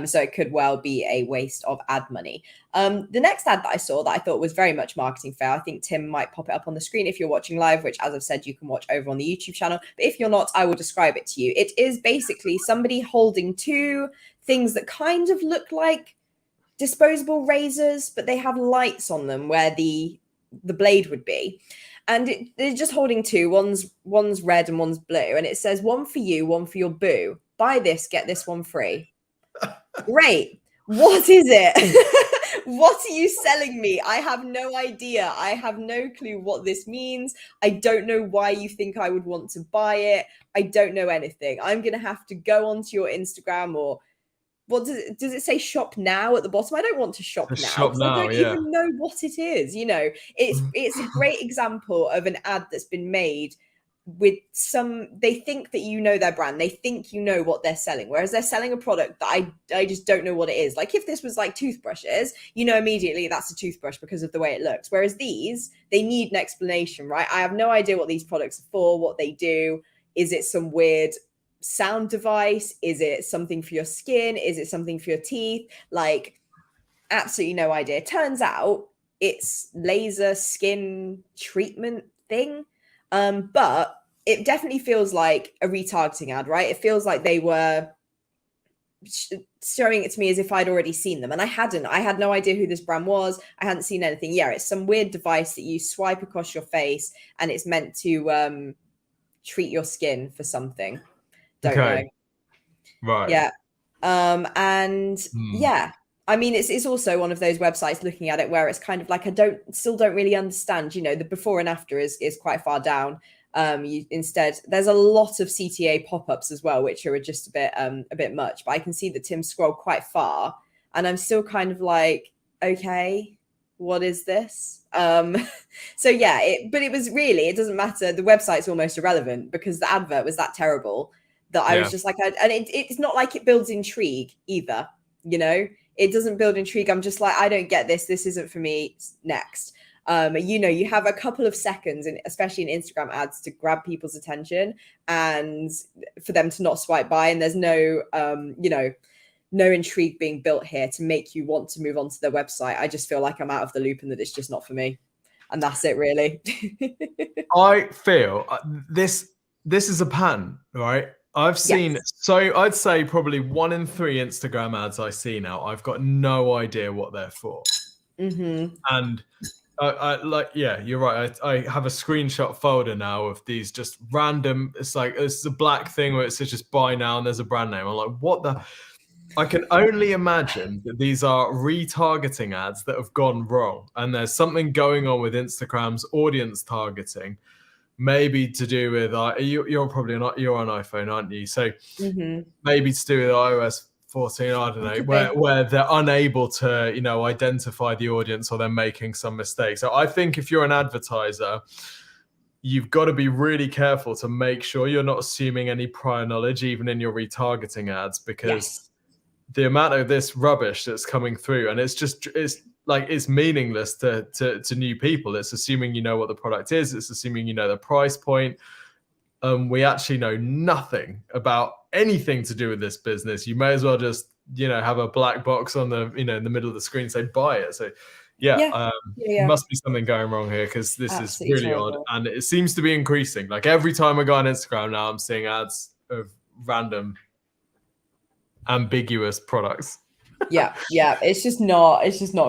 Speaker 2: So it could well be a waste of ad money. The next ad that I saw that I thought was very much marketing fail, I think Tim might pop it up on the screen if you're watching live, which, as I've said, you can watch over on the YouTube channel. But if you're not, I will describe it to you. It is basically somebody holding two things that kind of look like disposable razors, but they have lights on them where the blade would be. And they're just holding two. One's red and one's blue, and it says one for you, one for your boo. Buy this, get this one free. Great. What is it? What are you selling me? I have no idea. I have no clue what this means. I don't know why you think I would want to buy it. I don't know anything. I'm going to have to go onto your Instagram, or what does it say shop now at the bottom? I don't want to shop now because I don't even know what it is. You know, it's a great example of an ad that's been made with they think that you know their brand, they think you know what they're selling, whereas they're selling a product that I just don't know what it is. Like if this was like toothbrushes, you know immediately that's a toothbrush because of the way it looks, whereas these, they need an explanation, right? I have no idea what these products are for, what they do. Is it some weird sound device? Is it something for your skin? Is it something for your teeth? Like absolutely no idea. Turns out it's laser skin treatment thing. But it definitely feels like a retargeting ad, right? It feels like they were showing it to me as if I'd already seen them, and I hadn't. I had no idea who this brand was. I hadn't seen anything. Yeah, it's some weird device that you swipe across your face, and it's meant to treat your skin for something. Don't know.
Speaker 1: Right.
Speaker 2: Yeah. Yeah, I mean, it's also one of those websites looking at it where it's kind of like, I still don't really understand, you know, the before and after is quite far down. Instead, there's a lot of CTA pop-ups as well, which are just a bit much, but I can see that Tim scrolled quite far and I'm still kind of like, okay, what is this? So yeah, but it was really, it doesn't matter. The website's almost irrelevant because the advert was that terrible that I was just like, and it's not like it builds intrigue either, you know? It doesn't build intrigue. I'm just like, I don't get this. This isn't for me. Next. You know, you have a couple of seconds, and especially in Instagram ads, to grab people's attention and for them to not swipe by. And there's no, you know, no intrigue being built here to make you want to move on to their website. I just feel like I'm out of the loop and that it's just not for me. And that's it, really.
Speaker 1: I feel this is a pattern, right? I've seen, so I'd say probably 1 in 3 Instagram ads I see now, I've got no idea what they're for. And I like, yeah, you're right. I have a screenshot folder now of these just random, it's like, it's a black thing where it says just buy now and there's a brand name. I'm like, what the? I can only imagine that these are retargeting ads that have gone wrong. And there's something going on with Instagram's audience targeting. Maybe to do with you're probably not, you're on iPhone, aren't you? So maybe to do with iOS 14, I don't know, where they're unable to, you know, identify the audience, or they're making some mistakes. So I think if you're an advertiser, you've got to be really careful to make sure you're not assuming any prior knowledge, even in your retargeting ads, because the amount of this rubbish that's coming through, and it's meaningless to new people. It's assuming you know what the product is. It's assuming you know the price point. We actually know nothing about anything to do with this business. You may as well just, you know, have a black box on the, you know, in the middle of the screen, say buy it. So must be something going wrong here, because this is really terrible. Odd, and it seems to be increasing. Like every time I go on Instagram now, I'm seeing ads of random ambiguous products. Yeah,
Speaker 2: it's just not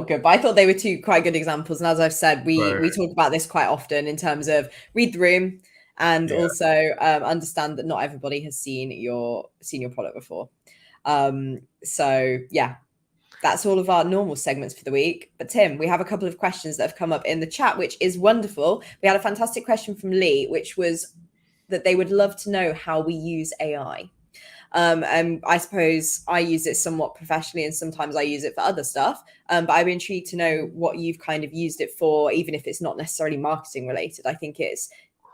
Speaker 2: good. But I thought they were two quite good examples, and as I've said, we talk about this quite often in terms of read the room and also understand that not everybody has seen your product before. So yeah, that's all of our normal segments for the week. But Tim, we have a couple of questions that have come up in the chat, which is wonderful. We had a fantastic question from Lee, which was that they would love to know how we use AI. And I suppose I use it somewhat professionally, and sometimes I use it for other stuff. But I'm intrigued to know what you've kind of used it for, even if it's not necessarily marketing related. I think it's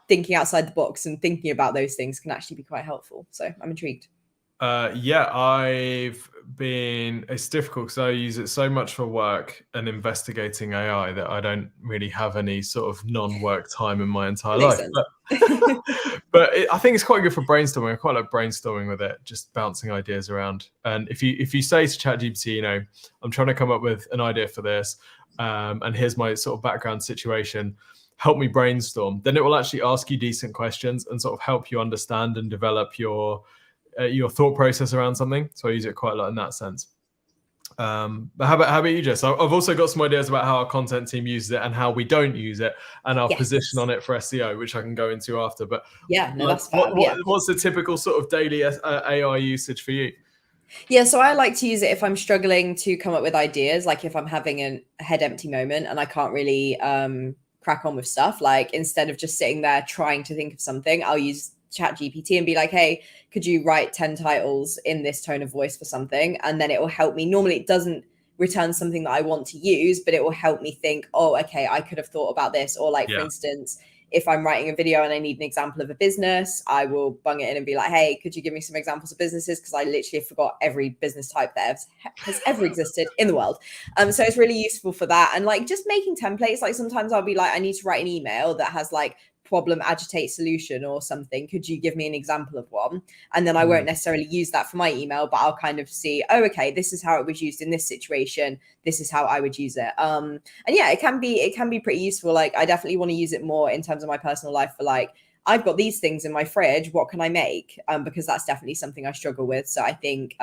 Speaker 2: thinking outside the box and thinking about those things can actually be quite helpful. So I'm intrigued.
Speaker 1: It's difficult because I use it so much for work and investigating AI that I don't really have any sort of non-work time in my entire life. But I think it's quite good for brainstorming. I quite like brainstorming with it, just bouncing ideas around. And if you say to ChatGPT, you know, I'm trying to come up with an idea for this, and here's my sort of background situation, help me brainstorm, then it will actually ask you decent questions and sort of help you understand and develop your thought process around something. So I use it quite a lot in that sense. But how about you, Jess? I've also got some ideas about how our content team uses it and how we don't use it, and our position on it for SEO, which I can go into after. But
Speaker 2: yeah, no,
Speaker 1: like,
Speaker 2: that's fab.
Speaker 1: what's the typical sort of daily AI usage for you?
Speaker 2: Yeah, so I like to use it if I'm struggling to come up with ideas, like if I'm having a head empty moment and I can't really crack on with stuff. Like instead of just sitting there trying to think of something, I'll use ChatGPT and be like, hey, could you write 10 titles in this tone of voice for something? And then it will help me. Normally it doesn't return something that I want to use, but it will help me think, oh, okay, I could have thought about this. Or like, for instance, if I'm writing a video and I need an example of a business, I will bung it in and be like, hey, could you give me some examples of businesses? Because I literally forgot every business type that has ever existed in the world. So it's really useful for that. And like just making templates, like sometimes I'll be like, I need to write an email that has like problem, agitate, solution or something. Could you give me an example of one? And then I won't necessarily use that for my email, but I'll kind of see, oh, okay, this is how it was used in this situation. This is how I would use it. And yeah, it can be pretty useful. Like I definitely want to use it more in terms of my personal life for like, I've got these things in my fridge. What can I make? Because that's definitely something I struggle with. So I think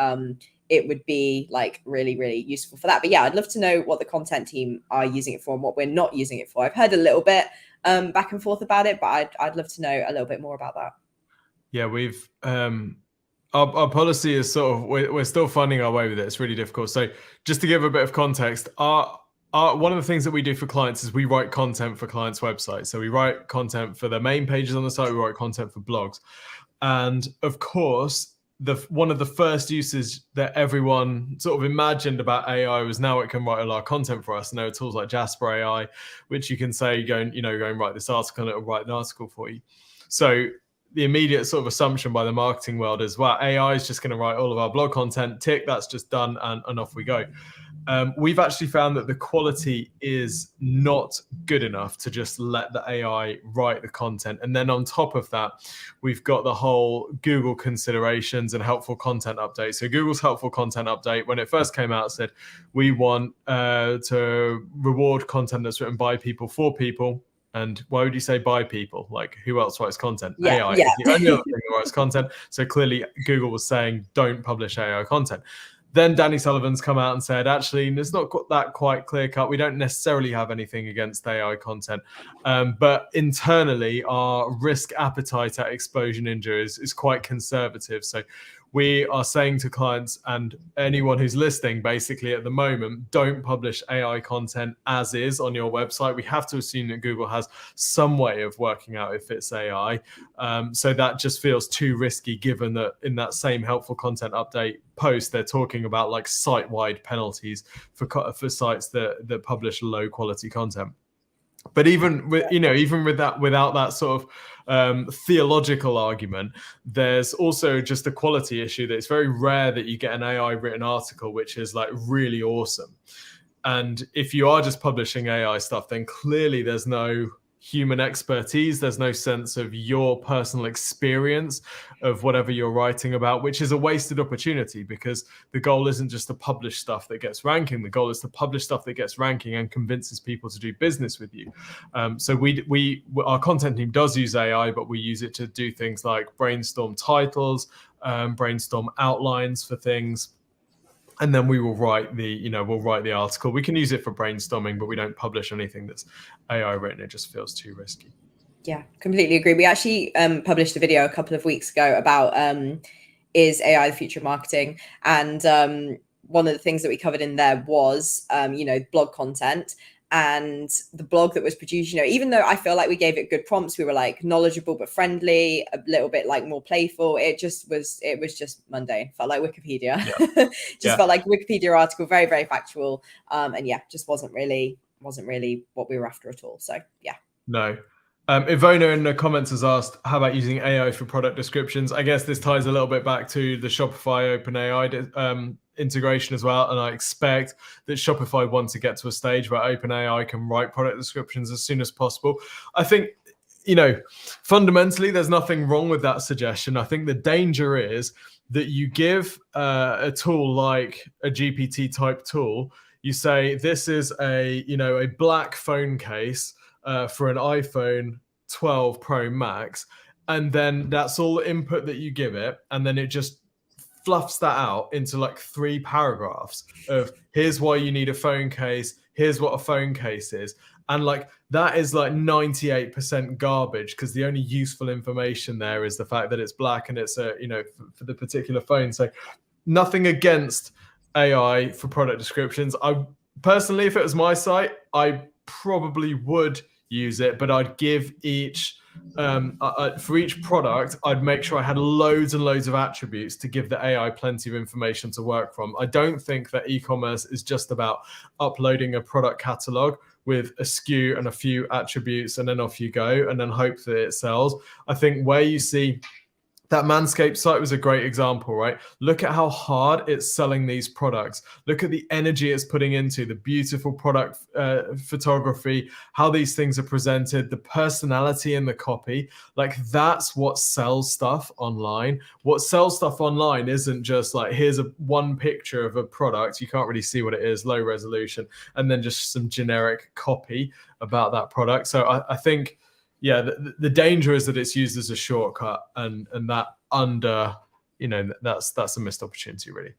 Speaker 2: it would be like really, really useful for that. But yeah, I'd love to know what the content team are using it for and what we're not using it for. I've heard a little bit back and forth about it, but I'd love to know a little bit more about that.
Speaker 1: Yeah, we've our policy is sort of we're still finding our way with it. It's really difficult. So just to give a bit of context, our one of the things that we do for clients is we write content for clients' websites. So we write content for their main pages on the site. We write content for blogs, and of course, one of the first uses that everyone sort of imagined about AI was now it can write a lot of content for us. And there are tools like Jasper AI, which you can say go and write this article, and it'll write an article for you. So the immediate sort of assumption by the marketing world is, well, AI is just going to write all of our blog content, tick, that's just done, and off we go. We've actually found that the quality is not good enough to just let the AI write the content. And then on top of that, we've got the whole Google considerations and helpful content update. So Google's helpful content update, when it first came out, said, we want to reward content that's written by people for people. And why would you say by people? Like, who else writes content? AI is the only other thing that writes content. So clearly Google was saying, don't publish AI content. Then Danny Sullivan's come out and said, actually, it's not that quite clear cut. We don't necessarily have anything against AI content. But internally, our risk appetite at exposure ninja is quite conservative. So we are saying to clients and anyone who's listening, basically at the moment, don't publish AI content as is on your website. We have to assume that Google has some way of working out if it's AI. So that just feels too risky, given that in that same helpful content update post, they're talking about like site-wide penalties for sites that publish low quality content. But even with that, without that sort of theological argument, there's also just a quality issue that it's very rare that you get an AI written article which is like really awesome. And if you are just publishing AI stuff, then clearly there's no human expertise. There's no sense of your personal experience of whatever you're writing about, which is a wasted opportunity, because the goal isn't just to publish stuff that gets ranking. The goal is to publish stuff that gets ranking and convinces people to do business with you. So our content team does use AI, but we use it to do things like brainstorm titles, brainstorm outlines for things. And then we will write the article. We can use it for brainstorming, but we don't publish anything that's AI written. It just feels too risky.
Speaker 2: Yeah, completely agree. We actually published a video a couple of weeks ago about is AI the future of marketing? And one of the things that we covered in there was, blog content. And the blog that was produced, even though I feel like we gave it good prompts, we were like knowledgeable but friendly, a little bit like more playful. It was just mundane. Felt like Wikipedia. Yeah. Felt like Wikipedia article, very, very factual. And yeah, just wasn't really what we were after at all. So yeah.
Speaker 1: No. Ivona in the comments has asked, how about using AI for product descriptions? I guess this ties a little bit back to the Shopify OpenAI integration as well. And I expect that Shopify wants to get to a stage where OpenAI can write product descriptions as soon as possible. I think, fundamentally, there's nothing wrong with that suggestion. I think the danger is that you give a tool like a GPT type tool, you say, this is a black phone case for an iPhone 12 Pro Max, and then that's all the input that you give it, and then it just fluffs that out into like 3 paragraphs of here's why you need a phone case, here's what a phone case is. And like that is like 98% garbage, because the only useful information there is the fact that it's black and it's a, you know, for the particular phone. So nothing against AI for product descriptions. I personally, if it was my site, I probably would use it, but I'd give each for each product, I'd make sure I had loads and loads of attributes to give the AI plenty of information to work from. I don't think that e-commerce is just about uploading a product catalog with a SKU and a few attributes and then off you go and then hope that it sells. I think where you see that Manscaped site was a great example, right? Look at how hard it's selling these products. Look at the energy it's putting into the beautiful product photography, how these things are presented, the personality in the copy. Like that's what sells stuff online. What sells stuff online isn't just like, here's one picture of a product. You can't really see what it is, low resolution, and then just some generic copy about that product. So I think, yeah, the danger is that it's used as a shortcut, and that you know, that's a missed opportunity, really.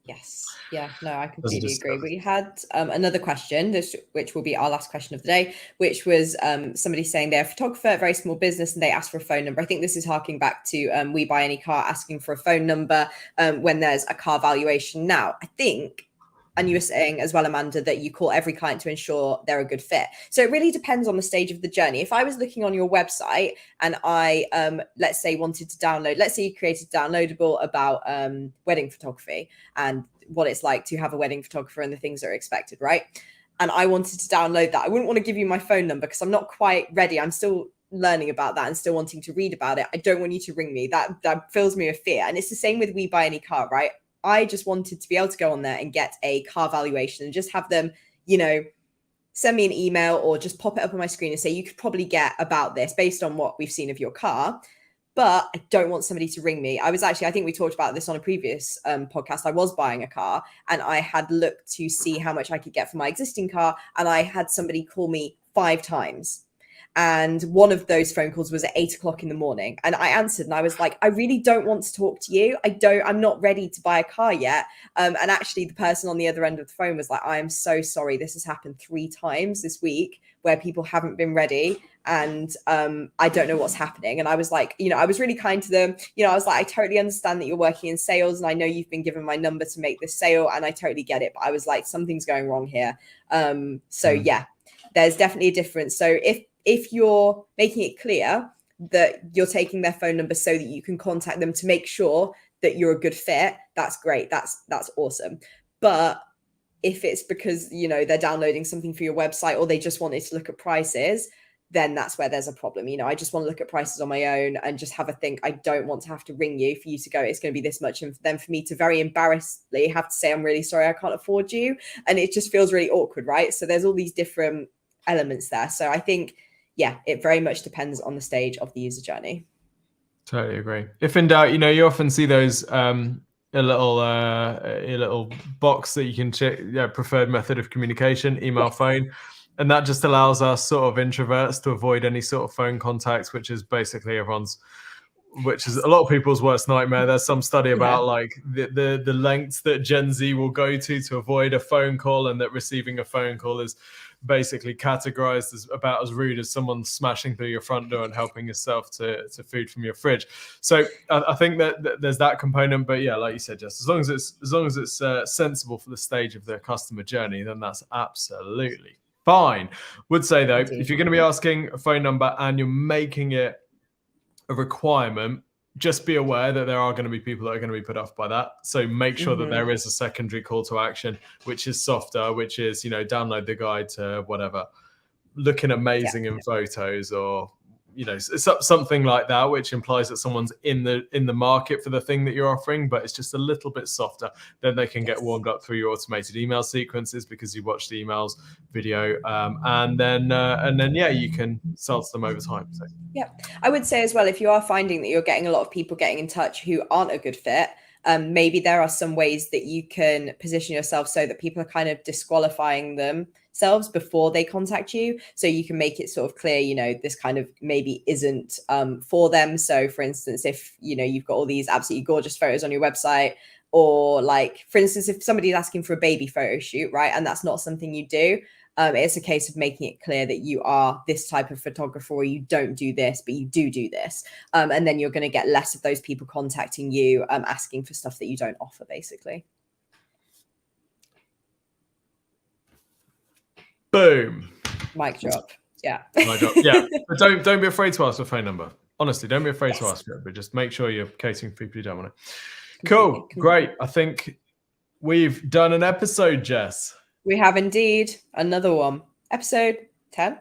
Speaker 2: Yes. Yeah, no, I completely agree. We had another question, which will be our last question of the day, which was somebody saying they're a photographer, a very small business, and they asked for a phone number. I think this is harking back to We Buy Any Car asking for a phone number when there's a car valuation. Now, I think, and you were saying as well, Amanda, that you call every client to ensure they're a good fit. So it really depends on the stage of the journey. If I was looking on your website and I, let's say, wanted to download, let's say you created downloadable about wedding photography and what it's like to have a wedding photographer and the things that are expected, right? And I wanted to download that. I wouldn't want to give you my phone number because I'm not quite ready. I'm still learning about that and still wanting to read about it. I don't want you to ring me. That fills me with fear. And it's the same with We Buy Any Car, right? I just wanted to be able to go on there and get a car valuation and just have them, you know, send me an email or just pop it up on my screen and say, you could probably get about this based on what we've seen of your car. But I don't want somebody to ring me. I think we talked about this on a previous podcast. I was buying a car and I had looked to see how much I could get for my existing car. And I had somebody call me 5 times. And one of those phone calls was at 8 o'clock in the morning. And I answered and I was like, I really don't want to talk to you. I'm not ready to buy a car yet. And actually the person on the other end of the phone was like, I am so sorry. This has happened 3 times this week where people haven't been ready. And I don't know what's happening. And I was like, you know, I was really kind to them. You know, I was like, I totally understand that you're working in sales and I know you've been given my number to make this sale and I totally get it. But I was like, something's going wrong here. Yeah, there's definitely a difference. So if you're making it clear that you're taking their phone number so that you can contact them to make sure that you're a good fit, that's great. That's awesome. But if it's because, you know, they're downloading something for your website or they just wanted to look at prices, then that's where there's a problem. You know, I just want to look at prices on my own and just have a think. I don't want to have to ring you for you to go, it's going to be this much. And then for me to very embarrassedly have to say, I'm really sorry, I can't afford you. And it just feels really awkward, right? So there's all these different elements there. So I think, yeah, it very much depends on the stage of the user journey.
Speaker 1: Totally agree. If in doubt, you know, you often see those a little box that you can check, preferred method of communication, email, yes, phone, and that just allows us sort of introverts to avoid any sort of phone contacts, which is basically which is a lot of people's worst nightmare. There's some study about like the lengths that Gen Z will go to avoid a phone call, and that receiving a phone call is basically categorized as about as rude as someone smashing through your front door and helping yourself to food from your fridge. So I think that there's that component, but yeah, like you said, Jess, as long as it's sensible for the stage of the customer journey, then that's absolutely fine. Would say though, if you're going to be asking a phone number and you're making it a requirement, just be aware that there are going to be people that are going to be put off by that. So make sure that there is a secondary call to action, which is softer, which is, you know, download the guide to whatever, looking amazing in photos, or, you know, it's something like that, which implies that someone's in the market for the thing that you're offering, but it's just a little bit softer. Then they can get warmed up through your automated email sequences because you watched the emails video, and then you can sell to them over time. So.
Speaker 2: Yeah, I would say as well, if you are finding that you're getting a lot of people getting in touch who aren't a good fit, maybe there are some ways that you can position yourself so that people are kind of disqualifying them themselves before they contact you. So you can make it sort of clear, you know, this kind of maybe isn't for them. So for instance, if, you know, you've got all these absolutely gorgeous photos on your website, or like, for instance, if somebody's asking for a baby photo shoot, right, and that's not something you do, it's a case of making it clear that you are this type of photographer, or you don't do this, but you do this. And then you're going to get less of those people contacting you, asking for stuff that you don't offer, basically.
Speaker 1: Boom.
Speaker 2: Mic drop. Yeah.
Speaker 1: Mic drop. Yeah. But don't be afraid to ask for a phone number. Honestly, don't be afraid to ask for it, but just make sure you're catering for people who don't want it. Cool. Great. I think we've done an episode, Jess.
Speaker 2: We have indeed. Another one. Episode 10,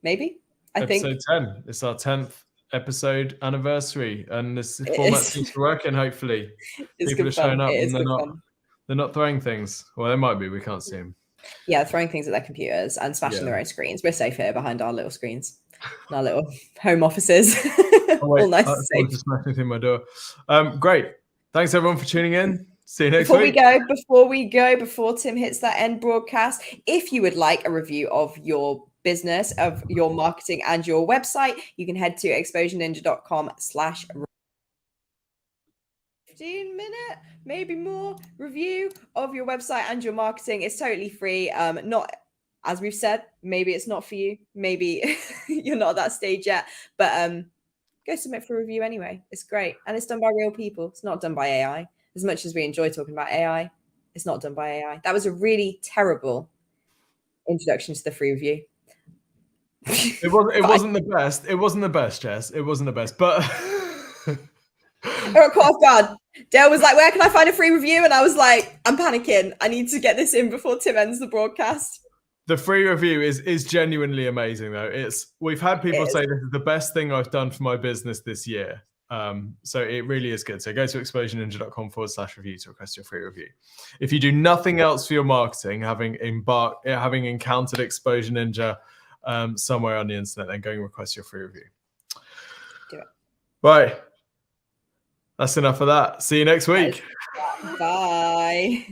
Speaker 2: maybe? I think.
Speaker 1: Episode 10. It's our 10th episode anniversary, and this format seems to work, and hopefully people are showing up and they're not throwing things. Well, they might be. We can't see them.
Speaker 2: Yeah, throwing things at their computers and smashing their own screens. We're safe here behind our little screens, in our little home offices. All nice and safe.
Speaker 1: Just smashing through my door. Great. Thanks everyone for tuning in. See you next
Speaker 2: week. Before Tim hits that end broadcast, if you would like a review of your business, of your marketing and your website, you can head to exposureninja.com/ 15-minute, maybe more, review of your website and your marketing. It's totally free. Not, as we've said, maybe it's not for you. Maybe you're not at that stage yet, but go submit for a review anyway. It's great. And it's done by real people. It's not done by AI. As much as we enjoy talking about AI, it's not done by AI. That was a really terrible introduction to the free review.
Speaker 1: It wasn't the best. It wasn't the best, Jess. It wasn't the best, but
Speaker 2: I got caught off guard. Dale was like, "Where can I find a free review?" And I was like, "I'm panicking. I need to get this in before Tim ends the broadcast."
Speaker 1: The free review is genuinely amazing, though. We've had people say this is the best thing I've done for my business this year. So it really is good. So go to exposureninja.com/review to request your free review. If you do nothing else for your marketing, having encountered Exposure Ninja somewhere on the internet, then go and request your free review.
Speaker 2: Do it.
Speaker 1: Right. That's enough of that. See you next week.
Speaker 2: Bye.